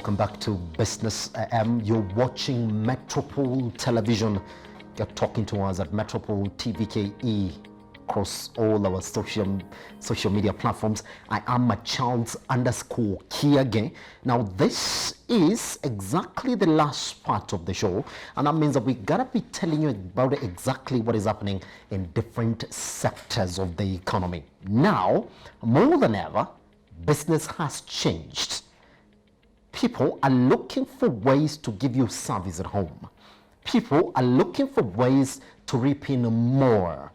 Welcome back to Business AM. You're watching Metropole Television. You're talking to us at Metropole TVKE across all our social media platforms. I am a Charles_Kiage. Now, this is exactly the last part of the show, and that means that we gotta be telling you about exactly what is happening in different sectors of the economy. Now, more than ever, business has changed. People are looking for ways to give you service at home. People are looking for ways to reap in more,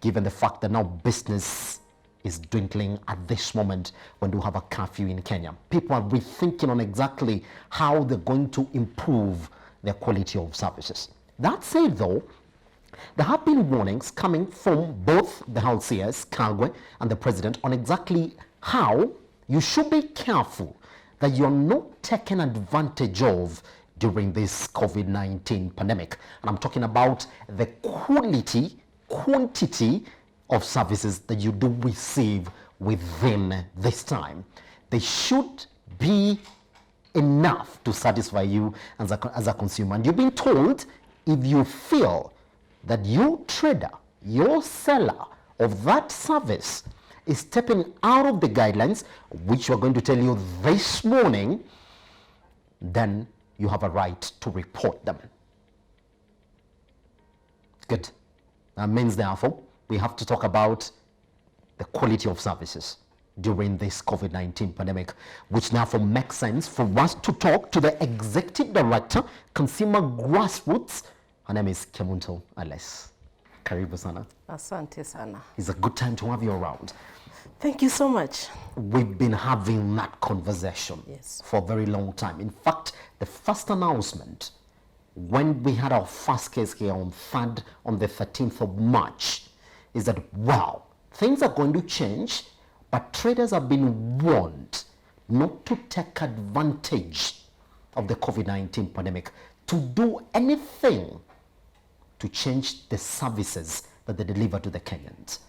given the fact that now business is dwindling at this moment when we have a curfew in Kenya. People are rethinking on exactly how they're going to improve their quality of services. That said, though, there have been warnings coming from both the health CS, Kagwe, and the president on exactly how you should be careful that you're not taken advantage of during this COVID-19 pandemic. And I'm talking about the quantity of services that you do receive within this time. They should be enough to satisfy you as a consumer. And you've been told, if you feel that your trader, your seller of that service is stepping out of the guidelines, which we're going to tell you this morning, then you have a right to report them. Good. That means, therefore, we have to talk about the quality of services during this COVID-19 pandemic, which therefore makes sense for us to talk to the Executive Director, Consumer Grassroots. Her name is Kemunto Alice. Karibu sana. Asante sana. It's a good time to have you around. Thank you so much. We've been having that conversation for a very long time. In fact, the first announcement, when we had our first case here on the 13th of March, is that, wow, things are going to change, but traders have been warned not to take advantage of the COVID-19 pandemic, to do anything to change the services that they deliver to the Kenyans.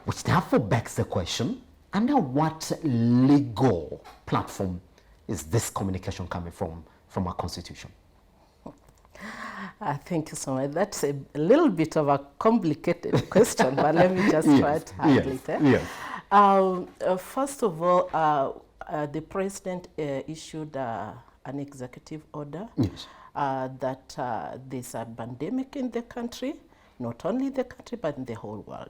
Which therefore begs the question, under what legal platform is this communication coming from our constitution? Thank you so much. That's a little bit of a complicated question, but let me just try to handle it. First of all, the president issued an executive order that there's a pandemic in the country, not only the country, but in the whole world.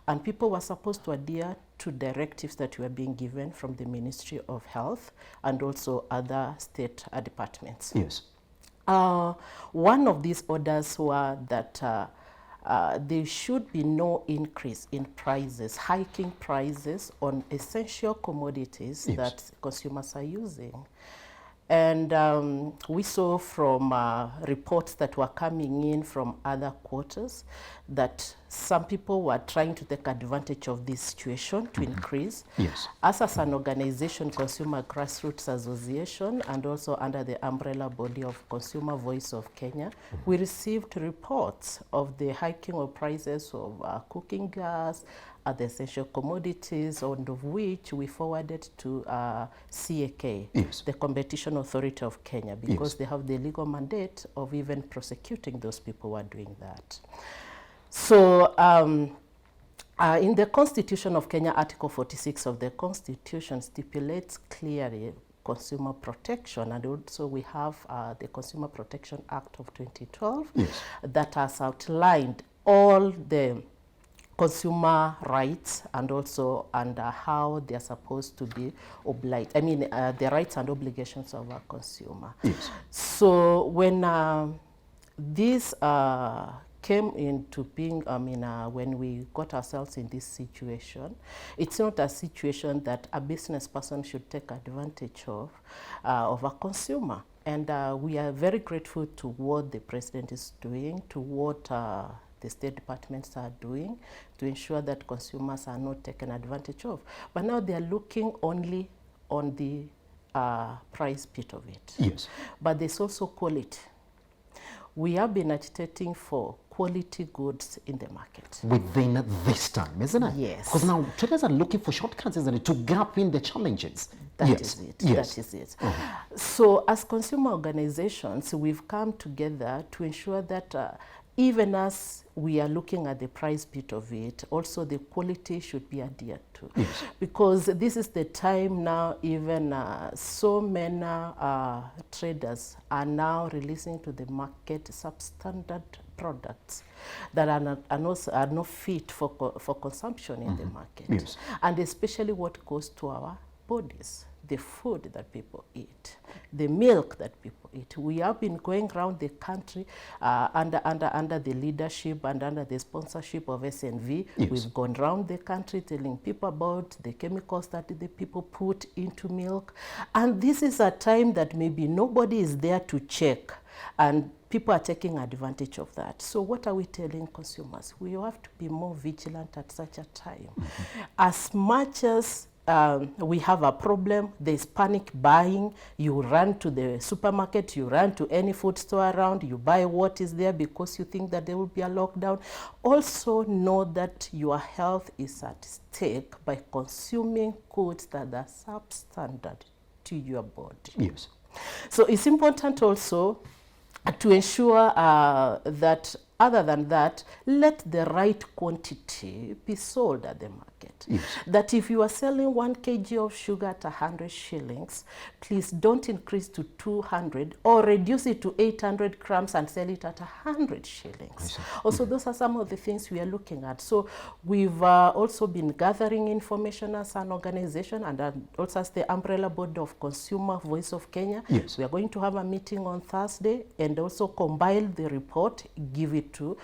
And people were supposed to adhere to directives that were being given from the Ministry of Health and also other state departments. One of these orders were that there should be no increase in prices, hiking prices on essential commodities that consumers are using. And we saw from reports that were coming in from other quarters that some people were trying to take advantage of this situation to increase. Us as an organization, Consumer Grassroots Association, and also under the umbrella body of Consumer Voice of Kenya, we received reports of the hiking of prices of cooking gas, the essential commodities, and of which we forwarded to CAK, the Competition Authority of Kenya, because they have the legal mandate of even prosecuting those people who are doing that. So in the Constitution of Kenya, Article 46 of the Constitution stipulates clearly consumer protection, and also we have the Consumer Protection Act of 2012 that has outlined all the consumer rights and also under how they're supposed to be obliged. I mean, the rights and obligations of a consumer. So when this came into being, when we got ourselves in this situation, it's not a situation that a business person should take advantage of a consumer. And we are very grateful to what the president is doing, to what the state departments are doing to ensure that consumers are not taken advantage of. But now they are looking only on the price bit of it. But there's also quality. we have been agitating for quality goods in the market. Within this time, isn't it? Yes. Because now traders are looking for shortcuts, isn't it, to gap in the challenges. That is it. That is it. So as consumer organizations, we've come together to ensure that even as we are looking at the price bit of it, also the quality should be adhered to. Yes. Because this is the time now, even so many traders are now releasing to the market substandard products that are not fit for consumption in the market. Yes. And especially what goes to our bodies, the food that people eat, the milk that people eat. We have been going around the country under the leadership and under the sponsorship of SNV. Yes. We've gone around the country telling people about the chemicals that the people put into milk. And this is a time that maybe nobody is there to check, and people are taking advantage of that. So what are we telling consumers? We have to be more vigilant at such a time. As much as we have a problem, there's panic buying, you run to the supermarket, you run to any food store around, you buy what is there because you think that there will be a lockdown. Also know that your health is at stake by consuming goods that are substandard to your body. Yes. So it's important also to ensure that other than that, let the right quantity be sold at the market. Yes. That if you are selling 1 kg of sugar at 100 shillings, please don't increase to 200 or reduce it to 800 grams and sell it at 100 shillings. Also, those are some of the things we are looking at. So we've also been gathering information as an organization and also as the umbrella board of Consumer Voice of Kenya. Yes. We are going to have a meeting on Thursday and also compile the report, give it to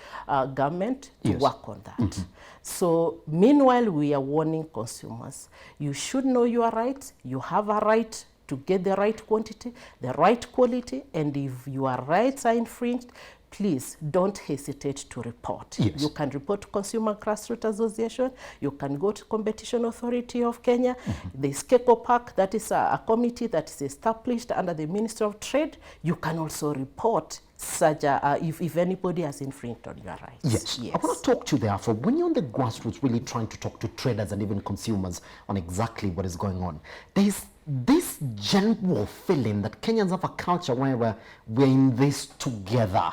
government to work on that. So meanwhile, we are warning consumers. You should know your rights. You have a right to get the right quantity, the right quality, and if your rights are infringed, please don't hesitate to report. Yes. You can report to Consumer Grassroots Association. You can go to Competition Authority of Kenya. There's KECOPAC, that is a committee that is established under the Ministry of Trade. You can also report such if anybody has infringed on your rights. Yes. I want to talk to you therefore, when you're on the grassroots really trying to talk to traders and even consumers on exactly what is going on, there's this general feeling that Kenyans have a culture where we're in this together.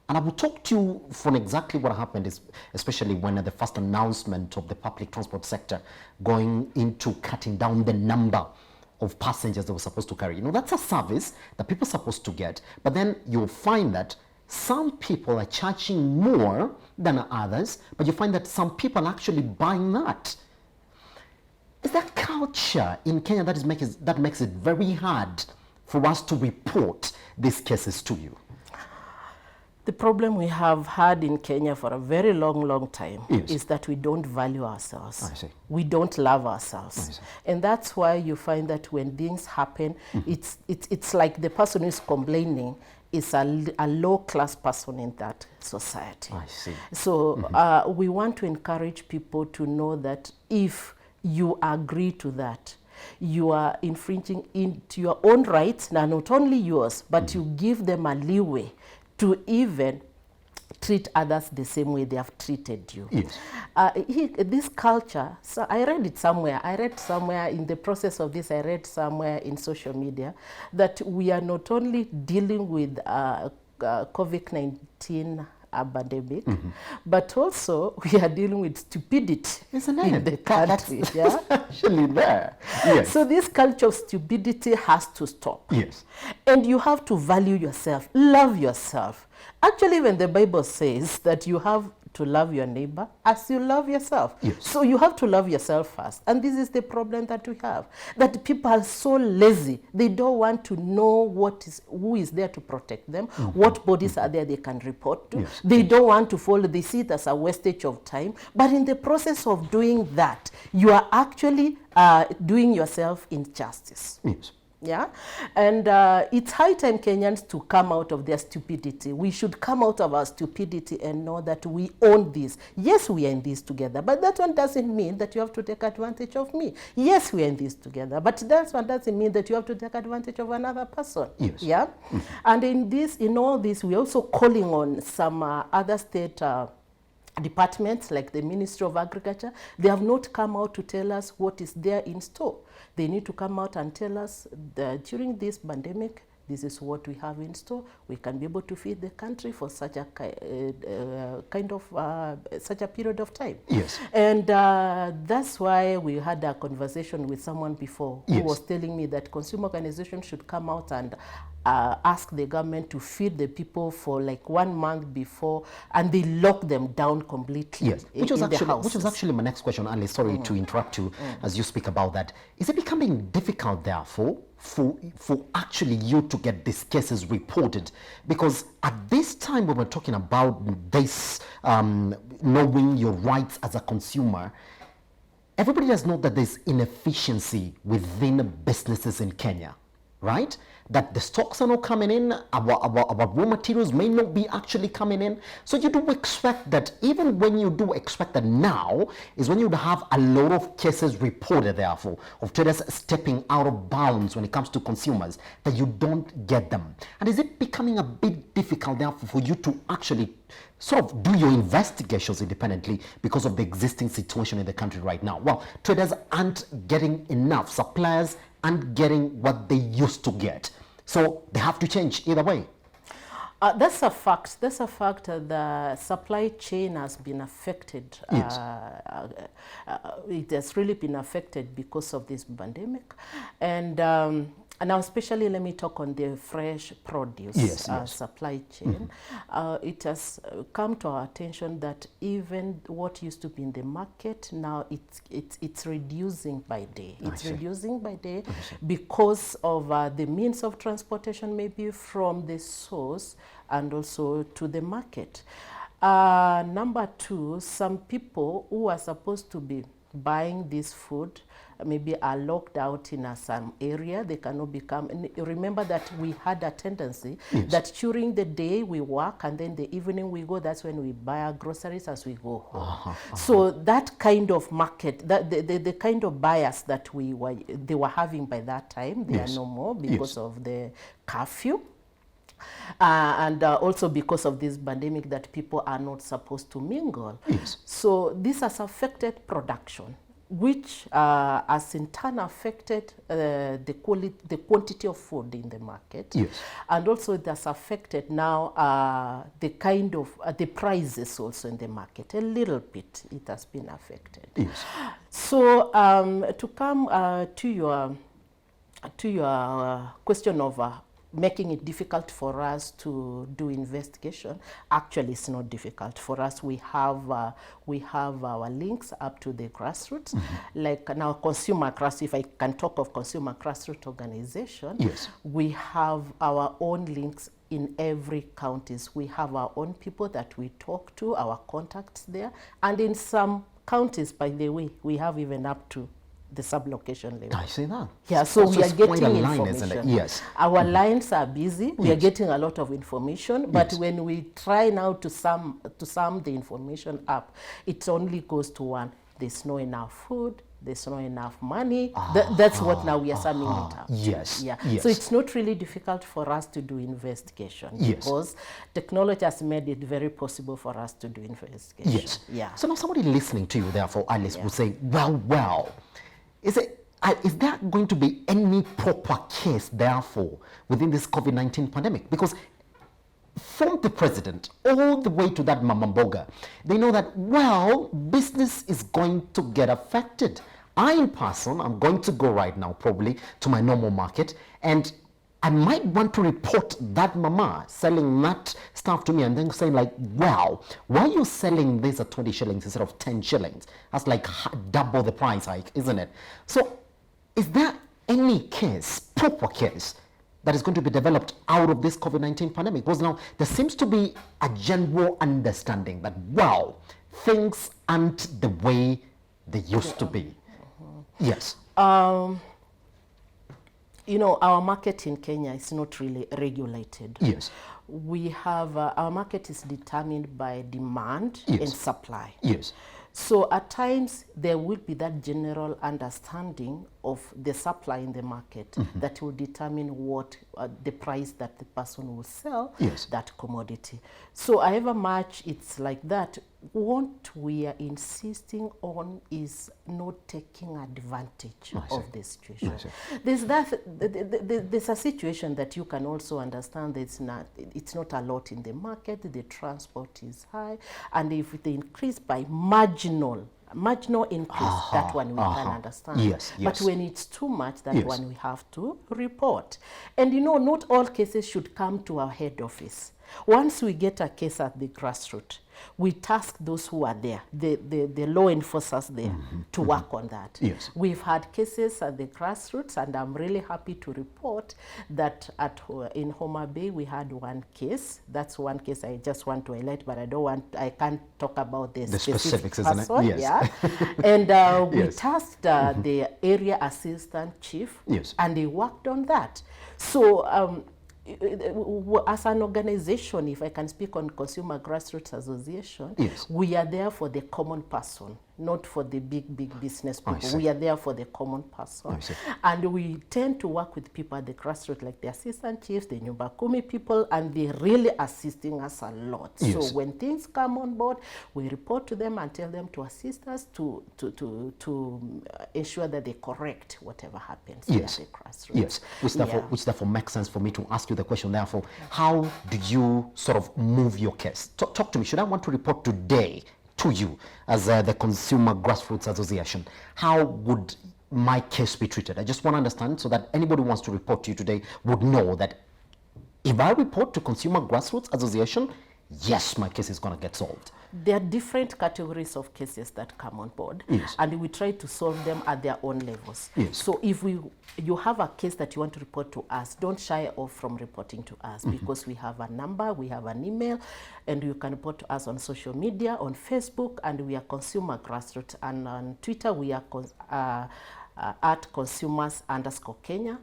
And I will talk to you from exactly what happened, especially when the first announcement of the public transport sector going into cutting down the number of passengers they were supposed to carry. You know, that's a service that people are supposed to get. But then you'll find that some people are charging more than others, but you find that some people are actually buying that. Is that culture in Kenya that makes it very hard for us to report these cases to you? The problem we have had in Kenya for a very long time is that we don't value ourselves. I see. We don't love ourselves. I see. And that's why you find that when things happen, it's like the person who is complaining is a low-class person in that society. I see. So we want to encourage people to know that if you agree to that, you are infringing into your own rights, now not only yours, but you give them a leeway to even treat others the same way they have treated you. Yes. This culture, so I read somewhere in the process of this, I read somewhere in social media that we are not only dealing with COVID-19 pandemic, but also we are dealing with stupidity in the country. That's actually there. Yes. So this culture of stupidity has to stop. Yes. And you have to value yourself, love yourself. Actually, when the Bible says that you have to love your neighbor as you love yourself. Yes. So you have to love yourself first. And this is the problem that we have, that people are so lazy. They don't want to know who is there to protect them, what bodies are there they can report to. Yes. They don't want to follow. They see it as a wastage of time. But in the process of doing that, you are actually doing yourself injustice. Yes. Yeah, and it's high time Kenyans to come out of their stupidity. We should come out of our stupidity and know that we own this. Yes, we are in this together, but that one doesn't mean that you have to take advantage of me. Yes, we are in this together, but that one doesn't mean that you have to take advantage of another person. Yes. Yeah, and in all this, we're also calling on some other state departments like the Ministry of Agriculture. They have not come out to tell us what is there in store. They need to come out and tell us that during this pandemic, this is what we have in store. We can be able to feed the country for such a such a period of time. Yes. And that's why we had a conversation with someone before who was telling me that consumer organizations should come out and ask the government to feed the people for like 1 month before, and they lock them down completely. Yes, which was actually my next question, Alice. Sorry to interrupt you as you speak about that. Is it becoming difficult, therefore, for actually you to get these cases reported? Because at this time when we're talking about this, knowing your rights as a consumer, everybody does know that there's inefficiency within businesses in Kenya, right? That the stocks are not coming in, our raw materials may not be actually coming in. So you do expect that, even when you do expect that now is when you have a lot of cases reported, therefore, of traders stepping out of bounds when it comes to consumers, that you don't get them. And is it becoming a bit difficult, therefore, for you to actually sort of do your investigations independently because of the existing situation in the country right now? Well, traders aren't getting enough, suppliers aren't getting what they used to get. So they have to change either way. That's a fact. That's a fact. The supply chain has been affected. Yes. It has really been affected because of this pandemic. And now, especially, let me talk on the fresh produce supply chain. It has come to our attention that even what used to be in the market, now it's reducing by day. It's reducing by day because of the means of transportation, maybe from the source and also to the market. Number two, some people who are supposed to be buying this food maybe are locked out in some area. They cannot become. Remember that we had a tendency that during the day we work and then the evening we go. That's when we buy our groceries as we go home. So that kind of market, that the kind of buyers that they were having by that time, they are no more because of the curfew. And also because of this pandemic that people are not supposed to mingle. So this has affected production, which has in turn affected the quantity of food in the market. And also it has affected now the kind of the prices also in the market. A little bit it has been affected. So to come to your question of making it difficult for us to do investigation. Actually, it's not difficult for us. We have our links up to the grassroots. Like now, consumer grassroots. If I can talk of consumer grassroots organization, we have our own links in every counties. We have our own people that we talk to, our contacts there, and in some counties, by the way, we have even up to the sub-location level. I see that. Yeah, so we are getting line, isn't it? information. Our lines are busy. We are getting a lot of information, but when we try now to sum the information up, it only goes to one. There's not enough food. There's not enough money. That's what now we are summing it up. So it's not really difficult for us to do investigation because technology has made it very possible for us to do investigation. So now somebody listening to you, therefore, Alice, will say, well, is there going to be any proper case, therefore, within this COVID-19 pandemic? Because from the president all the way to that mama mboga, they know that, well, business is going to get affected. I, in person, I'm going to go right now probably to my normal market, and I might want to report that mama selling that stuff to me and then saying like, wow, why are you selling this at 20 shillings instead of 10 shillings? That's like double the price hike, isn't it? So is there any case, proper case, that is going to be developed out of this COVID-19 pandemic? Because now there seems to be a general understanding that, wow, things aren't the way they used to be. You know, our market in Kenya is not really regulated. Yes. We have, our market is determined by demand and supply. Yes. So at times there will be that general understanding of the supply in the market that will determine what the price that the person will sell that commodity. So however much it's like that, what we are insisting on is not taking advantage of the situation. There's a situation that you can also understand that it's not a lot in the market, the transport is high, and if they increase by marginal increase, that one we can understand. Yes. But when it's too much, that one we have to report. And you know, not all cases should come to our head office. Once we get a case at the grassroots, we task those who are there, the law enforcers there, to work on that. Yes. We've had cases at the grassroots, and I'm really happy to report that in Homa Bay we had one case. That's one case I just want to highlight, but I can't talk about the specifics, person, isn't it? Yes. Yeah. And we tasked the area assistant chief, and they worked on that. So as an organization, if I can speak on Consumer Grassroots Association, we are there for the common person, not for the big business people. We are there for the common person. And we tend to work with people at the grassroots, like the assistant chiefs, the Nyumba Kumi people, and they're really assisting us a lot. So when things come on board, we report to them and tell them to assist us to ensure that they correct whatever happens at the grassroots. Which therefore makes sense for me to ask you the question, therefore, how do you sort of move your case? Talk to me. Should I want to report today to you as the Consumer Grassroots Association? How would my case be treated? I just want to understand so that anybody who wants to report to you today would know that if I report to Consumer Grassroots Association, yes, my case is going to get solved. There are different categories of cases that come on board, and we try to solve them at their own levels. So if you have a case that you want to report to us, don't shy off from reporting to us, because we have a number, we have an email, and you can report to us on social media, on Facebook, and we are Consumer Grassroots, and on Twitter we are at consumers_Kenya.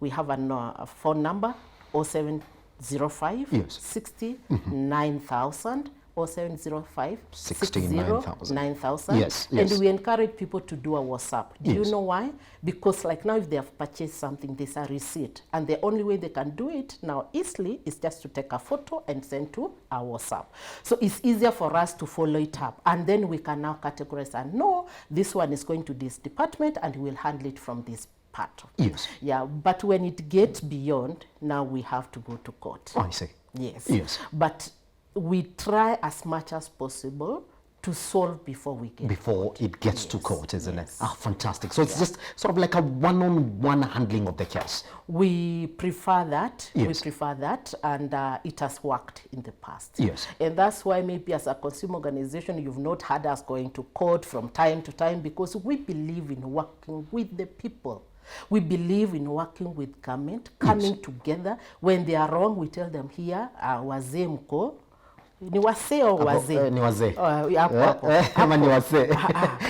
We have a phone number, 0705 60 9000. 0705 60 9000. And we encourage people to do a WhatsApp. Do you know why? Because like now, if they have purchased something, there's a receipt, and the only way they can do it now easily is just to take a photo and send to our WhatsApp. So it's easier for us to follow it up, and then we can now categorize and know this one is going to this department, and we'll handle it from this part. Yeah, but when it gets beyond, now we have to go to court. I see. Yes. But we try as much as possible to solve before we get it gets to court, isn't it? Ah, fantastic. So it's just sort of like a one-on-one handling of the case. We prefer that. We prefer that, and it has worked in the past. And that's why maybe as a consumer organization, you've not had us going to court from time to time, because we believe in working with the people. We believe in working with government, coming together. When they are wrong, we tell them here, wazee mko. Ni wasee au wazee? Ni wazee. Hapo. Ama ni wasee.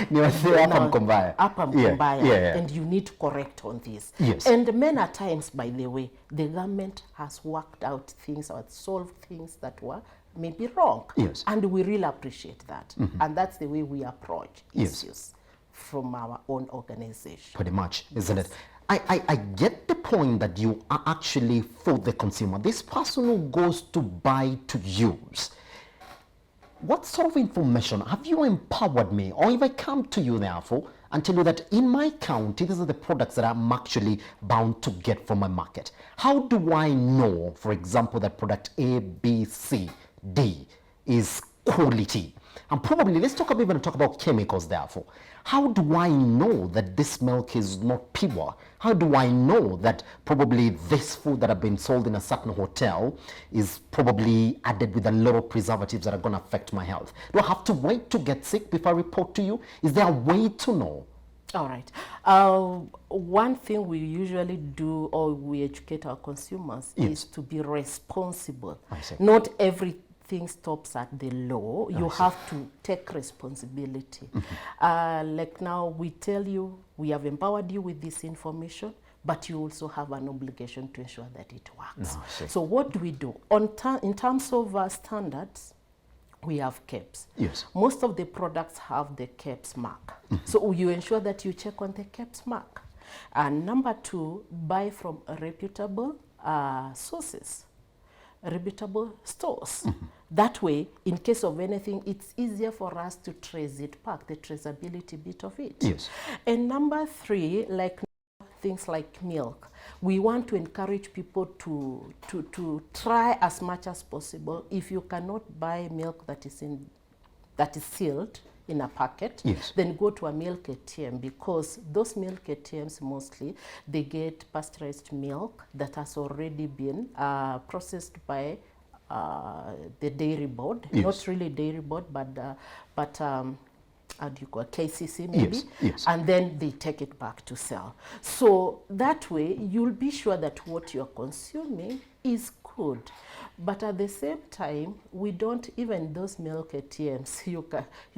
Ni wasee hapa mko mbaya. Hapa mko mbaya. And you need to correct on this. And many times, by the way, the government has worked out things or solved things that were maybe wrong. And we really appreciate that. And that's the way we approach issues from our own organization. Pretty much, isn't it? I get the point that you are actually for the consumer. This person who goes to buy to use, what sort of information have you empowered me? Or if I come to you therefore and tell you that in my county, these are the products that I'm actually bound to get from my market. How do I know, for example, that product A, B, C, D is quality? And probably, let's talk about chemicals therefore. How do I know that this milk is not pure? How do I know that probably this food that have been sold in a certain hotel is probably added with a lot of preservatives that are going to affect my health? Do I have to wait to get sick before I report to you? Is there a way to know? All right. One thing we usually do, or we educate our consumers, is to be responsible. Not everything stops at the law. You have to take responsibility. Like now, we tell you, we have empowered you with this information. but you also have an obligation to ensure that it works. No, I see. So what do we do? In terms of standards, we have caps. Yes. Most of the products have the caps mark. So you ensure that you check on the caps mark. And number two, buy from reputable sources, reputable stores. That way, in case of anything, it's easier for us to trace it back, the traceability bit of it. Yes. And number three, like things like milk, we want to encourage people to try as much as possible. If you cannot buy milk that is sealed in a packet, yes, then go to a milk ATM, because those milk ATMs mostly, they get pasteurized milk that has already been processed by the dairy board, yes, not really dairy board, but how do you call it, KCC maybe, yes, yes, and then they take it back to sell. So that way you'll be sure that what you're consuming is good. But at the same time, we don't, even those milk ATMs, you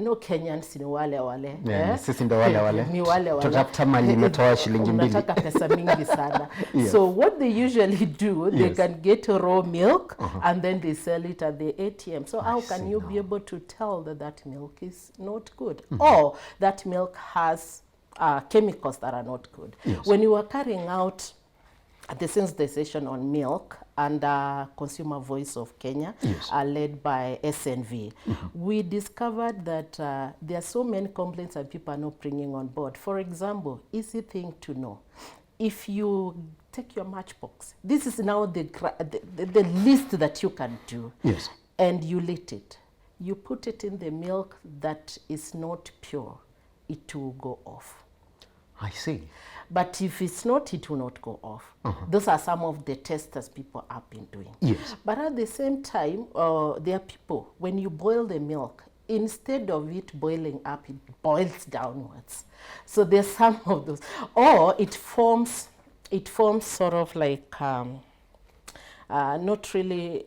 know Kenyans ni wale wale. Yeah, sisi ndo wale wale. Ni wale wale. Tutafuta mali imetoa shilingi mbili. Unataka pesa mingi sana. Yes. So what they usually do, they Yes, can get raw milk and then they sell it at the ATM. So how can see you now. be able to tell that that milk is not good? Or that milk has chemicals that are not good? Yes. When you are carrying out the sensitization on milk and Consumer Voice of Kenya, yes, led by SNV, we discovered that there are so many complaints that people are not bringing on board. For example, easy thing to know. If you take your matchbox, this is now the list that you can do, yes, and you lit it. You put it in the milk that is not pure, it will go off. I see. But if it's not, it will not go off. Those are some of the tests that people have been doing. Yes. But at the same time, there are people, when you boil the milk, instead of it boiling up, it boils downwards. So there's some of those. Or it forms sort of like, not really,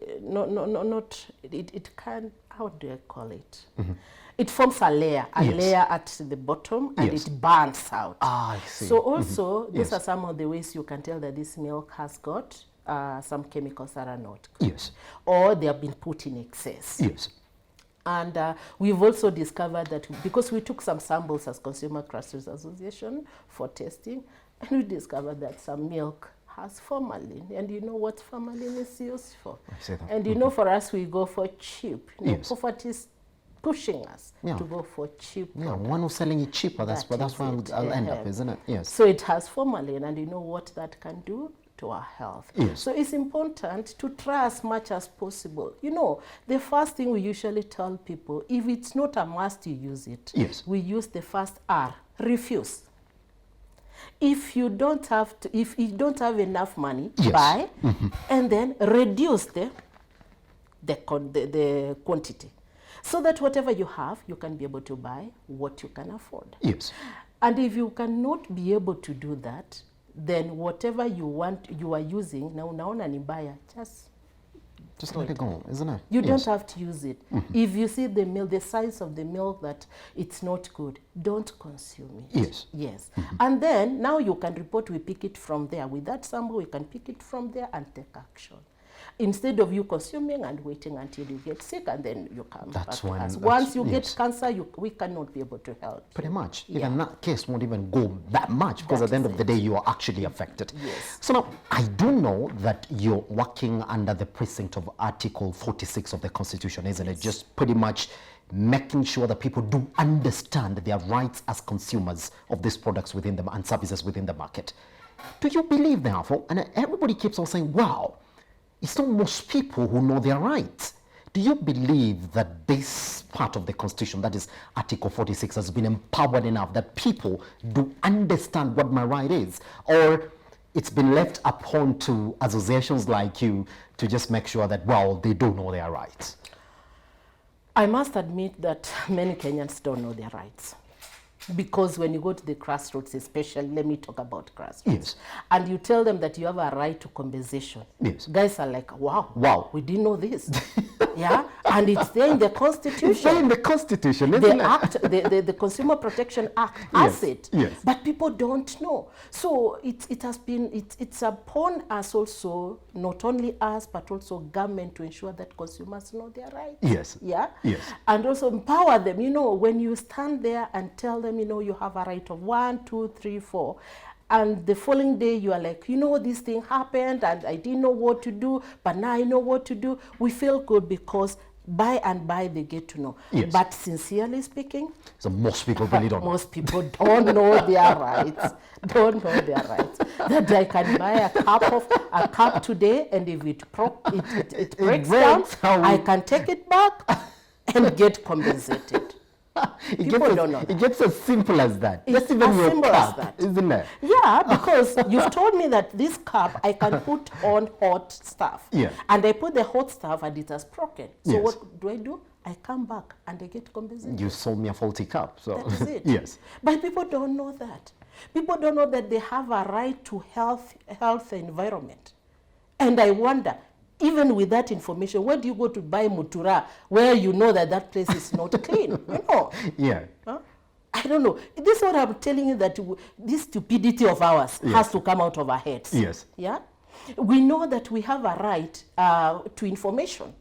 it can, how do I call it? It forms a layer at the bottom, and yes, it burns out. Ah, I see. So also, those Yes, are some of the ways you can tell that this milk has got some chemicals that are not good. yes, Or they have been put in excess. yes, And we've also discovered that, because we took some samples as Consumer Grassroots Association for testing, and we discovered that some milk has formalin. And you know what formalin is used for? I see that. And you know, for us, we go for cheap. You know, Yes. poverty is pushing us Yeah. to go for cheap. yeah, one who's selling it cheaper, that's That where is I'll it. end up, isn't it? Yes. So it has formalin, and you know what that can do to our health. Yes. So it's important to try as much as possible. You know, the first thing we usually tell people, if it's not a must you use it, Yes. we use the first R, refuse. If you don't have enough money, Yes. buy, and then reduce the quantity, so that whatever you have, you can be able to buy what you can afford. Yes. And if you cannot be able to do that, then whatever you are using, now unaona ni mbaya, Just let it go, isn't it? you Yes. don't have to use it. If you see the milk, the size of the milk that it's not good, don't consume it. Yes. Yes. And then now you can report, we pick it from there. With that sample, we can pick it from there and take action. Instead of you consuming and waiting until you get sick and then you come That's back to when- us. that's- Once you yes. get cancer, we cannot be able to help. Pretty much. Yeah. Even that case won't even go that much, because That at the end is of the day, you are actually affected. Yes. So now, I do know that you're working under the precinct of Article 46 of the Constitution, isn't it? Just pretty much making sure that people do understand their rights as consumers of these products within them and services within the market. Do you believe, therefore, and everybody keeps on saying, wow, it's not most people who know their rights. Do you believe that this part of the Constitution, that is Article 46, has been empowered enough that people do understand what my right is? Or it's been left upon to associations like you to just make sure that, well, they do know their rights? I must admit that many Kenyans don't know their rights. Because when you go to the grassroots, especially, let me talk about grassroots. Yes. And you tell them that you have a right to compensation. Yes. Guys are like, wow, Wow. we didn't know this. Yeah. And it's there in the Constitution. It's there in the Constitution, isn't The it? Act, the Consumer Protection Act has Yes, it, yes. but people don't know. So it's upon us also, not only us, but also government, to ensure that consumers know their rights. Yes. Yeah. Yes. And also empower them. You know, when you stand there and tell them, you know, you have a right of 1, 2, 3, 4. And the following day, you are like, you know, this thing happened and I didn't know what to do, but now I know what to do. We feel good because by and by they get to know. Yes. But sincerely speaking, So most people really don't know. most people don't know their rights. Don't know their rights. That I can buy a cup today, and if it breaks down, breaks, how I we- can take it back and get compensated. People don't know It that. gets as simple as that. It's That's even as your simple as cup, that. isn't it? Yeah, because you've told me that this cup I can put on hot stuff. Yeah. And I put the hot stuff and it has broken. So Yes. what do? I come back and I get compensated. You sold me a faulty cup, so That is it. yes. But people don't know that. People don't know that they have a right to health environment. And I wonder, even with that information, where do you go to buy mutura where you know that that place is not clean? You know? Yeah. Huh? I don't know. This is what I'm telling you, that this stupidity of ours has to come out of our heads. Yes. Yeah? We know that we have a right to information.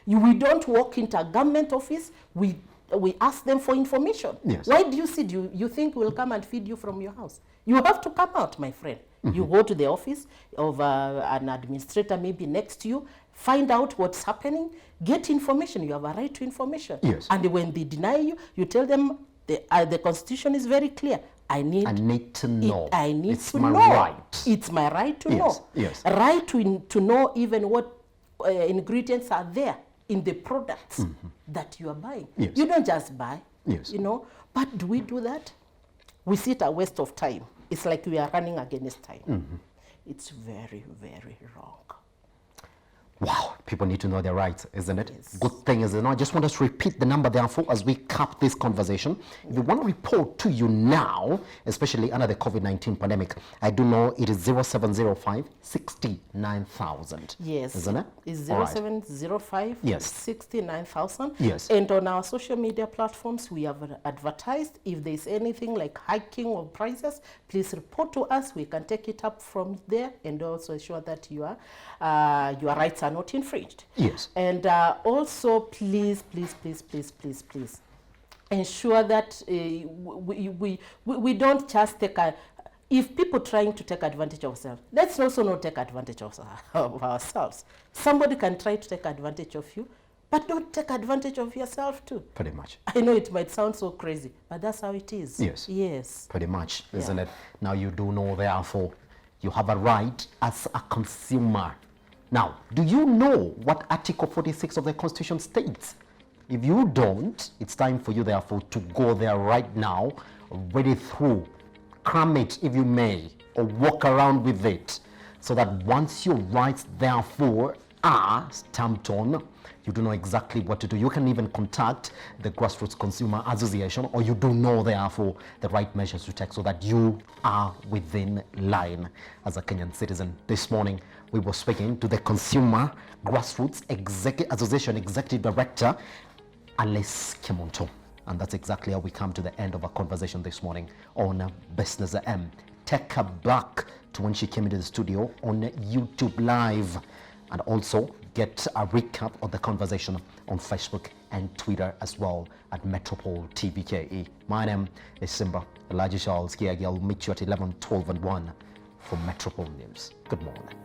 We don't walk into a government office, we ask them for information. Yes. Why do you sit? You think we'll come and feed you from your house? You have to come out, my friend. You go to the office of an administrator maybe next to you, find out what's happening, get information. You have a right to information. Yes. And when they deny you, you tell them the Constitution is very clear. I need to know. I need It's to my know. right. It's my right to Yes, know. yes. Right to know even what ingredients are there in the products that you are buying. Yes. You don't just buy. Yes. You know. But do we do that? We see it a waste of time. It's like we are running against time. It's very, very wrong. Wow, people need to know their rights, isn't it? Yes. Good thing is, I just want us to repeat the number, therefore, as we cap this conversation. If you want to report to you now, especially under the COVID-19 pandemic, I do know it is 0705 69,000. Yes. Isn't it? It's All right. 0705 Yes. 69,000. Yes. And on our social media platforms, we have advertised. If there's anything like hiking of prices, please report to us. We can take it up from there and also ensure that your rights are not infringed. Yes. And also, please ensure that we don't just take if people trying to take advantage of ourselves, let's also not take advantage of ourselves. Somebody can try to take advantage of you, but don't take advantage of yourself too. Pretty much. I know it might sound so crazy, but that's how it is. Yes. Yes. Pretty much, isn't it? Now you do know, therefore, you have a right as a consumer. Now, do you know what Article 46 of the Constitution states? If you don't, it's time for you, therefore, to go there right now, read it through, cram it if you may, or walk around with it, so that once your rights, therefore, are stamped on, you do know exactly what to do. You can even contact the Grassroots Consumer Association, or you do know, therefore, the right measures to take so that you are within line as a Kenyan citizen. This morning, we were speaking to the Consumer Grassroots Association Executive Director, Alice Kemunto. And that's exactly how we come to the end of our conversation this morning on Business AM. Take her back to when she came into the studio on YouTube Live, and also get a recap of the conversation on Facebook and Twitter as well at Metropole TVKE. My name is Simba Elijah Charles Kiagi. I'll meet you at 11, 12 and 1 for Metropole News. Good morning.